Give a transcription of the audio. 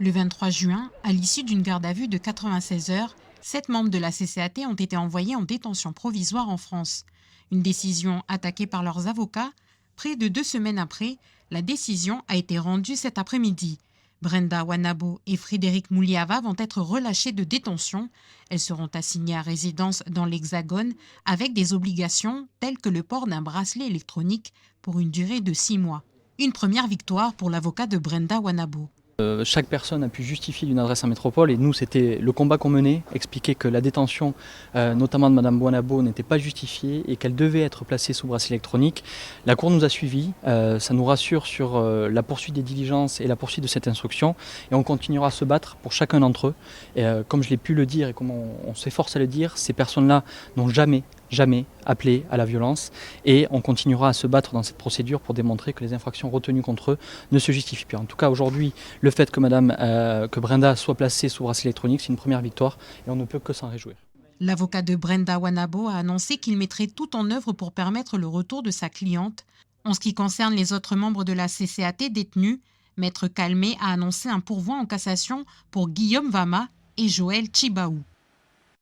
Le 23 juin, à l'issue d'une garde à vue de 96 heures, 7 membres de la CCAT ont été envoyés en détention provisoire en France. Une décision attaquée par leurs avocats. Près de 2 semaines après, la décision a été rendue cet après-midi. Brenda Wanabo et Frédéric Mouliava vont être relâchés de détention. Elles seront assignées à résidence dans l'Hexagone avec des obligations telles que le port d'un bracelet électronique pour une durée de 6 mois. Une première victoire pour l'avocat de Brenda Wanabo. Chaque personne a pu justifier d'une adresse en métropole et nous c'était le combat qu'on menait, expliquer que la détention notamment de Madame Wanabo n'était pas justifiée et qu'elle devait être placée sous bracelet électronique. La Cour nous a suivis, ça nous rassure sur la poursuite des diligences et la poursuite de cette instruction et on continuera à se battre pour chacun d'entre eux. Et, comme je l'ai pu le dire et comme on s'efforce à le dire, ces personnes-là n'ont jamais appelé à la violence et on continuera à se battre dans cette procédure pour démontrer que les infractions retenues contre eux ne se justifient plus. En tout cas aujourd'hui, le fait que Brenda soit placée sous bracelet électronique, c'est une première victoire et on ne peut que s'en réjouir. L'avocat de Brenda Wanabo a annoncé qu'il mettrait tout en œuvre pour permettre le retour de sa cliente. En ce qui concerne les autres membres de la CCAT détenus, Maître Calmé a annoncé un pourvoi en cassation pour Guillaume Vama et Joël Chibaou.